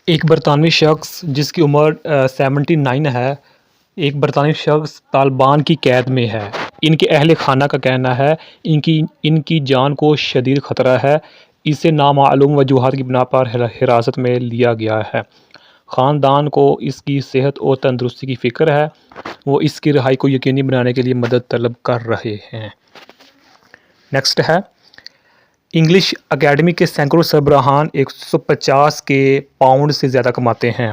ایک برطانوی شخص جس کی عمر 79 ہے، ایک برطانوی شخص طالبان کی قید میں ہے۔ ان کے اہل خانہ کا کہنا ہے ان کی جان کو شدید خطرہ ہے۔ اسے نامعلوم وجوہات کی بنا پر حراست میں لیا گیا ہے۔ خاندان کو اس کی صحت اور تندرستی کی فکر ہے۔ وہ اس کی رہائی کو یقینی بنانے کے لیے مدد طلب کر رہے ہیں۔ نیکسٹ ہے، انگلش اکیڈمی کے سینکڑوں سربراہان 150 کے پاؤنڈ سے زیادہ کماتے ہیں۔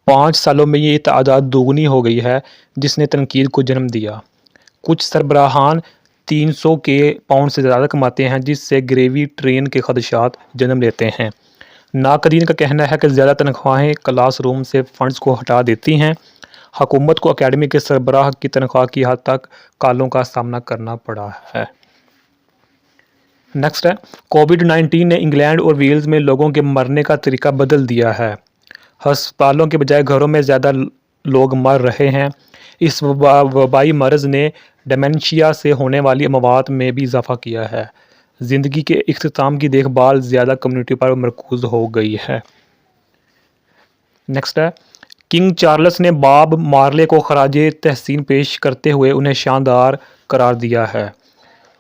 5 سالوں میں یہ تعداد دوگنی ہو گئی ہے، جس نے تنقید کو جنم دیا۔ کچھ سربراہان 300 کے پاؤنڈ سے زیادہ کماتے ہیں، جس سے گریوی ٹرین کے خدشات جنم لیتے ہیں۔ ناقدین کا کہنا ہے کہ زیادہ تنخواہیں کلاس روم سے فنڈز کو ہٹا دیتی ہیں۔ حکومت کو اکیڈمی کے سربراہ کی تنخواہ کی حد تک کالوں کا سامنا کرنا پڑا ہے۔ نیکسٹ ہے، کووڈ-19 نے انگلینڈ اور ویلز میں لوگوں کے مرنے کا طریقہ بدل دیا ہے۔ ہسپتالوں کے بجائے گھروں میں زیادہ لوگ مر رہے ہیں۔ اس وبائی مرض نے ڈیمنشیا سے ہونے والی اموات میں بھی اضافہ کیا ہے۔ زندگی کے اختتام کی دیکھ بھال زیادہ کمیونٹی پر مرکوز ہو گئی ہے۔ نیکسٹ ہے، کنگ چارلس نے باب مارلے کو خراج تحسین پیش کرتے ہوئے انہیں شاندار قرار دیا ہے۔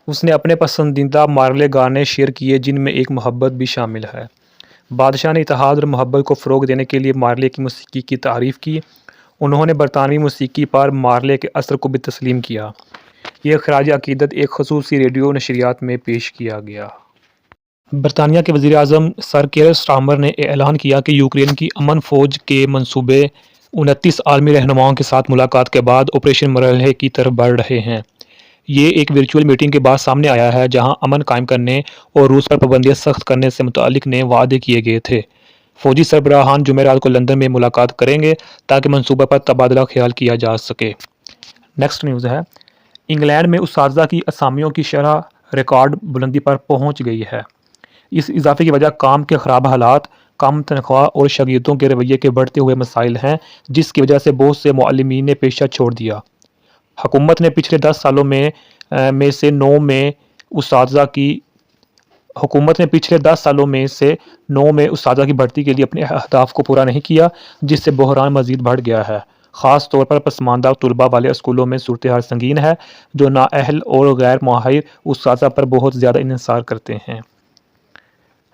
اس نے اپنے پسندیدہ مارلے گانے شیئر کیے، جن میں ایک محبت بھی شامل ہے۔ بادشاہ نے اتحاد اور محبت کو فروغ دینے کے لیے مارلے کی موسیقی کی تعریف کی۔ انہوں نے برطانوی موسیقی پر مارلے کے اثر کو بھی تسلیم کیا۔ یہ خراج عقیدت ایک خصوصی ریڈیو نشریات میں پیش کیا گیا۔ برطانیہ کے وزیر اعظم سر کیئر سٹارمر نے اعلان کیا کہ یوکرین کی امن فوج کے منصوبے 29 عالمی رہنماؤں کے ساتھ ملاقات کے بعد آپریشن مرحلے کی طرف بڑھ رہے ہیں۔ یہ ایک ورچوئل میٹنگ کے بعد سامنے آیا ہے، جہاں امن قائم کرنے اور روس پر پابندیاں سخت کرنے سے متعلق نئے وعدے کیے گئے تھے۔ فوجی سربراہان جمعرات کو لندن میں ملاقات کریں گے تاکہ منصوبہ پر تبادلہ خیال کیا جا سکے۔ نیکسٹ نیوز ہے، انگلینڈ میں اساتذہ کی اسامیوں کی شرح ریکارڈ بلندی پر پہنچ گئی ہے۔ اس اضافے کی وجہ کام کے خراب حالات، کم تنخواہ اور شاگردوں کے رویے کے بڑھتے ہوئے مسائل ہیں، جس کی وجہ سے بہت سے معلمین نے پیشہ چھوڑ دیا۔ حکومت نے پچھلے 10 سالوں میں سے 9 میں اساتذہ کی بھرتی کے لیے اپنے اہداف کو پورا نہیں کیا، جس سے بحران مزید بڑھ گیا ہے۔ خاص طور پر پسماندہ طلباء والے اسکولوں میں صورتحال سنگین ہے، جو نااہل اور غیر ماہر اساتذہ پر بہت زیادہ انحصار کرتے ہیں۔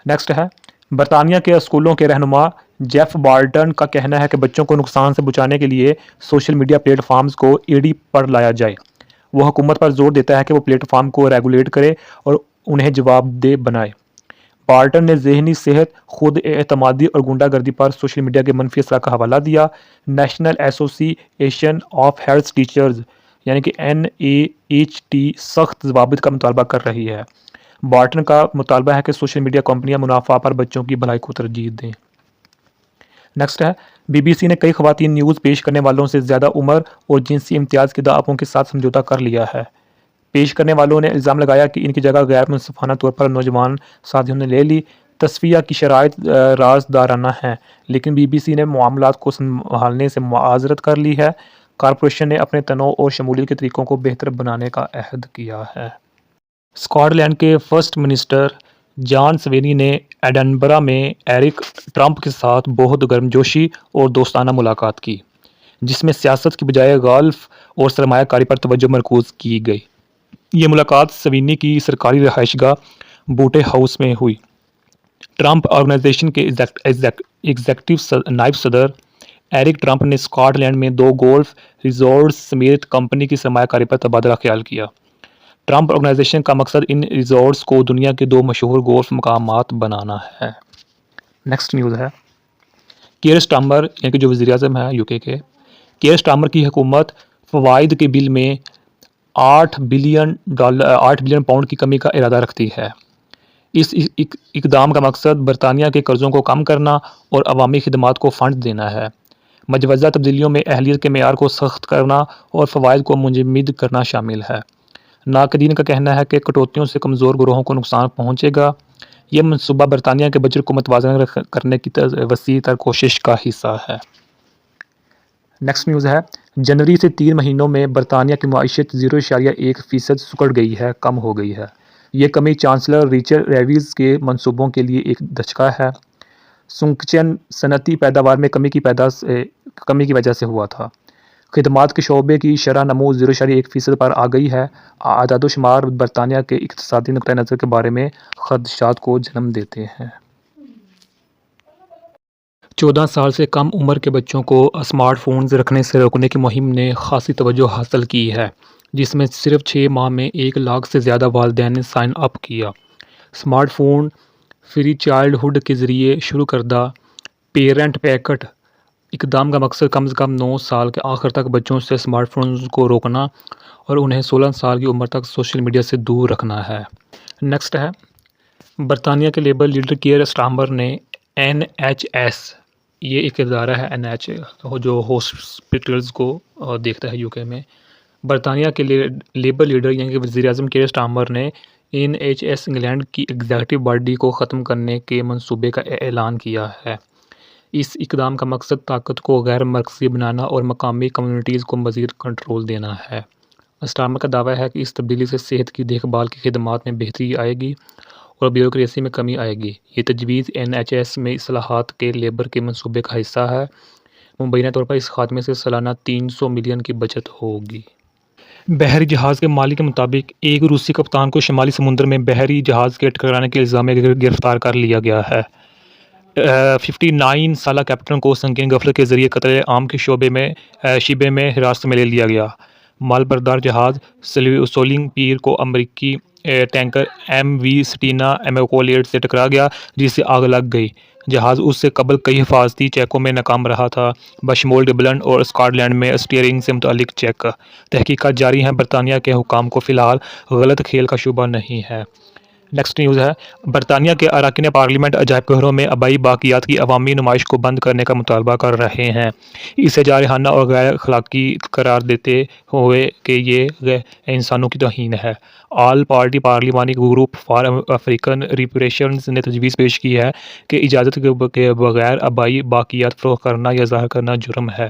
نیکسٹ ہے، برطانیہ کے اسکولوں کے رہنما جیف بارٹن کا کہنا ہے کہ بچوں کو نقصان سے بچانے کے لیے سوشل میڈیا پلیٹ فارمز کو ایڑی پر لایا جائے۔ وہ حکومت پر زور دیتا ہے کہ وہ پلیٹ فارم کو ریگولیٹ کرے اور انہیں جواب دہ بنائے۔ بارٹن نے ذہنی صحت، خود اعتمادی اور غنڈہ گردی پر سوشل میڈیا کے منفی اثرات کا حوالہ دیا۔ نیشنل ایسوسی ایشن آف ہیلتھ ٹیچرز NAHT سخت ضوابط کا مطالبہ کر رہی ہے۔ بارٹن کا مطالبہ ہے کہ سوشل میڈیا کمپنیاں منافع پر بچوں کی بھلائی کو ترجیح دیں۔ نیکسٹ ہے، BBC نے کئی خواتین نیوز پیش کرنے والوں سے زیادہ عمر اور جنسی امتیاز کے دعووں کے ساتھ سمجھوتہ کر لیا ہے۔ پیش کرنے والوں نے الزام لگایا کہ ان کی جگہ غیر منصفانہ طور پر نوجوان ساتھیوں نے لے لی۔ تصفیہ کی شرائط رازدارانہ ہیں، لیکن BBC نے معاملات کو سنبھالنے سے معذرت کر لی ہے۔ کارپوریشن نے اپنے تنوع اور شمولیت کے طریقوں کو بہتر بنانے کا عہد کیا ہے۔ اسکاٹ لینڈ کے فرسٹ منسٹر جان سوینی نے ایڈنبرا میں ایرک ٹرمپ کے ساتھ بہت گرمجوشی اور دوستانہ ملاقات کی، جس میں سیاست کی بجائے گالف اور سرمایہ کاری پر توجہ مرکوز کی گئی۔ یہ ملاقات سوینی کی سرکاری رہائش گاہ بوٹے ہاؤس میں ہوئی۔ ٹرمپ آرگنائزیشن کے ایگزیکٹو نائب صدر ایرک ٹرمپ نے اسکاٹ لینڈ میں 2 گولف ریزورٹس سمیت کمپنی کی سرمایہ کاری پر تبادلہ خیال کیا۔ ٹرمپ آرگنائزیشن کا مقصد ان ریزورٹس کو دنیا کے 2 مشہور گولف مقامات بنانا ہے۔ نیکسٹ نیوز ہے، کیئر سٹارمر یعنی کہ جو وزیر اعظم ہے UK کے، کیئر سٹارمر کی حکومت فوائد کے بل میں $8 بلین پاؤنڈ کی کمی کا ارادہ رکھتی ہے۔ اس اقدام کا مقصد برطانیہ کے قرضوں کو کم کرنا اور عوامی خدمات کو فنڈ دینا ہے۔ مجوزہ تبدیلیوں میں اہلیت کے معیار کو سخت کرنا اور فوائد کو منجمد کرنا شامل ہے۔ ناقدین کا کہنا ہے کہ کٹوتیوں سے کمزور گروہوں کو نقصان پہنچے گا۔ یہ منصوبہ برطانیہ کے بجٹ کو متوازن کرنے کی وسیع تر کوشش کا حصہ ہے۔ نیکسٹ نیوز ہے، جنوری سے 3 مہینوں میں برطانیہ کی معیشت 0.1% سکڑ گئی ہے، کم ہو گئی ہے۔ یہ کمی چانسلر ریچل ریوز کے منصوبوں کے لیے ایک دھچکا ہے۔ سنکچین صنعتی پیداوار میں کمی کی وجہ سے ہوا تھا۔ خدمات کے شعبے کی شرح نمو 0.1% پر آ گئی ہے۔ اعداد و شمار برطانیہ کے اقتصادی نقطہ نظر کے بارے میں خدشات کو جنم دیتے ہیں۔ 14 سال سے کم عمر کے بچوں کو اسمارٹ فونز رکھنے سے روکنے کی مہم نے خاصی توجہ حاصل کی ہے، جس میں صرف 6 ماہ میں 1 لاکھ سے زیادہ والدین نے سائن اپ کیا۔ Smartphone free childhood کے ذریعے شروع کردہ پیرنٹ پیکٹ اقدام کا مقصد کم از کم 9 سال کے آخر تک بچوں سے اسمارٹ فونز کو روکنا اور انہیں 16 سال کی عمر تک سوشل میڈیا سے دور رکھنا ہے۔ نیکسٹ ہے، برطانیہ کے لیبر لیڈر کیئر سٹارمر نے NHS، یہ ایک ادارہ ہے جو ہاسپٹلز کو دیکھتا ہے UK میں، برطانیہ کے لیبر لیڈر یعنی کہ وزیر اعظم کیئر سٹارمر نے NHS انگلینڈ کی ایگزیکٹو باڈی کو ختم کرنے کے منصوبے کا اعلان کیا ہے۔ اس اقدام کا مقصد طاقت کو غیر مرکزی بنانا اور مقامی کمیونٹیز کو مزید کنٹرول دینا ہے۔ سٹارمر کا دعویٰ ہے کہ اس تبدیلی سے صحت کی دیکھ بھال کی خدمات میں بہتری آئے گی اور بیوروکریسی میں کمی آئے گی۔ یہ تجویز NHS میں اصلاحات کے لیبر کے منصوبے کا حصہ ہے۔ مبینہ طور پر اس خاتمے سے سالانہ 300 ملین کی بچت ہوگی۔ بحری جہاز کے مالک کے مطابق ایک روسی کپتان کو شمالی سمندر میں بحری جہاز کے ٹکرانے کے الزام میں گرفتار کر لیا گیا ہے۔ 59 سالہ کیپٹن کو سنگین غفلت کے ذریعے قتل عام کے شبے میں حراست میں لے لیا گیا۔ مال بردار جہاز سولنگ پیر کو امریکی ٹینکر MV سٹینا ایموکولیٹ سے ٹکرا گیا، جس سے آگ لگ گئی۔ جہاز اس سے قبل کئی حفاظتی چیکوں میں ناکام رہا تھا، بشمول ڈبلن اور اسکاٹ لینڈ میں اسٹیئرنگ سے متعلق چیک۔ تحقیقات جاری ہیں۔ برطانیہ کے حکام کو فی الحال غلط کھیل کا شبہ نہیں ہے۔ نیکسٹ نیوز ہے، برطانیہ کے اراکین پارلیمنٹ عجائب گھروں میں آبائی باقیات کی عوامی نمائش کو بند کرنے کا مطالبہ کر رہے ہیں، اسے جارحانہ اور غیر اخلاقی قرار دیتے ہوئے کہ یہ انسانوں کی توہین ہے۔ آل پارٹی پارلیمانی گروپ فار افریقن ریپریشنز نے تجویز پیش کی ہے کہ اجازت کے بغیر آبائی باقیات فروخت کرنا یا ظاہر کرنا جرم ہے۔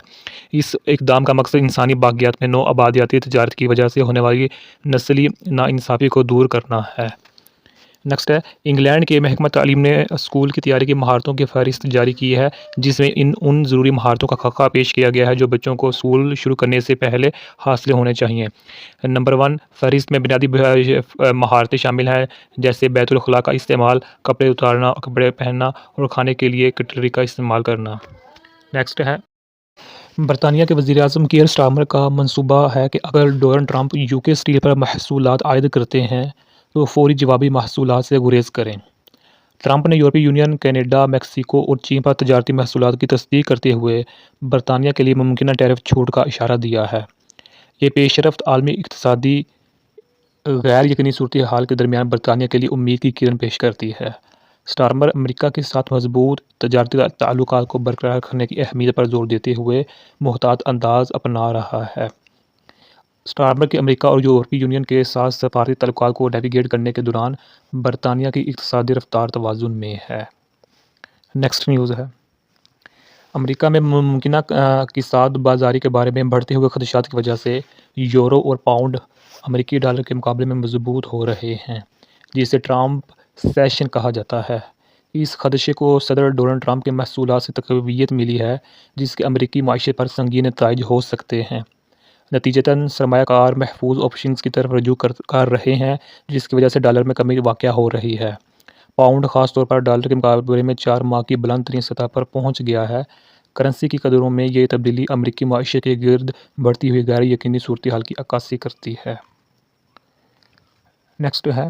اس اقدام کا مقصد انسانی باقیات میں نو آبادیاتی تجارت کی وجہ سے ہونے والی نسلی ناانصافی کو دور کرنا ہے۔ نیکسٹ ہے، انگلینڈ کے محکمہ تعلیم نے اسکول کی تیاری کی مہارتوں کی فہرست جاری کی ہے، جس میں ان ضروری مہارتوں کا خاکہ پیش کیا گیا ہے جو بچوں کو اسکول شروع کرنے سے پہلے حاصل ہونے چاہئیں۔ نمبر 1 فہرست میں بنیادی مہارتیں شامل ہیں، جیسے بیت الخلاء کا استعمال، کپڑے اتارنا، کپڑے پہننا اور کھانے کے لیے کٹلری کا استعمال کرنا۔ نیکسٹ ہے، برطانیہ کے وزیر اعظم کیئر سٹارمر کا منصوبہ ہے کہ اگر ڈونلڈ ٹرمپ UK اسٹیل پر محصولات عائد کرتے ہیں تو فوری جوابی محصولات سے گریز کریں۔ ٹرمپ نے یورپی یونین، کینیڈا، میکسیکو اور چین پر تجارتی محصولات کی تصدیق کرتے ہوئے برطانیہ کے لیے ممکنہ ٹیرف چھوٹ کا اشارہ دیا ہے۔ یہ پیش رفت عالمی اقتصادی غیر یقینی صورتحال کے درمیان برطانیہ کے لیے امید کی کرن پیش کرتی ہے۔ سٹارمر امریکہ کے ساتھ مضبوط تجارتی تعلقات کو برقرار رکھنے کی اہمیت پر زور دیتے ہوئے محتاط انداز اپنا رہا ہے۔ سٹارمر کے امریکہ اور یورپی یونین کے ساتھ سفارتی تعلقات کو نیویگیٹ کرنے کے دوران برطانیہ کی اقتصادی رفتار توازن میں ہے۔ نیکسٹ نیوز ہے، امریکہ میں ممکنہ کساد بازاری کے بارے میں بڑھتے ہوئے خدشات کی وجہ سے یورو اور پاؤنڈ امریکی ڈالر کے مقابلے میں مضبوط ہو رہے ہیں، جسے ٹرمپ سیشن کہا جاتا ہے۔ اس خدشے کو صدر ڈونلڈ ٹرمپ کے محصولات سے تقویت ملی ہے، جس کے امریکی معیشت پر سنگین نتائج ہو سکتے ہیں۔ نتیجتاً سرمایہ کار محفوظ آپشنز کی طرف رجوع کر رہے ہیں، جس کی وجہ سے ڈالر میں کمی واقع ہو رہی ہے۔ پاؤنڈ خاص طور پر ڈالر کے مقابلے میں 4 ماہ کی بلند ترین سطح پر پہنچ گیا ہے۔ کرنسی کی قدروں میں یہ تبدیلی امریکی معیشت کے گرد بڑھتی ہوئی غیر یقینی صورتحال کی عکاسی کرتی ہے۔ نیکسٹ ہے،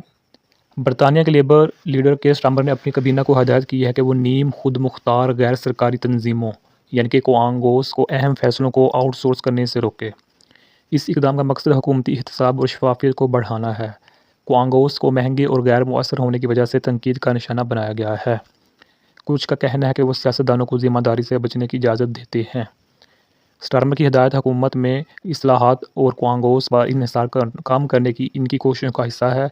برطانیہ کے لیبر لیڈر کیئر سٹارمر نے اپنی کابینہ کو ہدایت کی ہے کہ وہ نیم خود مختار غیر سرکاری تنظیموں یعنی کہ کوانگوز کو اہم فیصلوں کو آؤٹ سورس کرنے سے روکے۔ اس اقدام کا مقصد حکومتی احتساب اور شفافیت کو بڑھانا ہے۔ کوانگوز کو مہنگے اور غیر مؤثر ہونے کی وجہ سے تنقید کا نشانہ بنایا گیا ہے۔ کچھ کا کہنا ہے کہ وہ سیاستدانوں کو ذمہ داری سے بچنے کی اجازت دیتے ہیں۔ سٹارمر کی ہدایت حکومت میں اصلاحات اور کوانگوز پر انحصار کم کرنے کی ان کی کوششوں کا حصہ ہے۔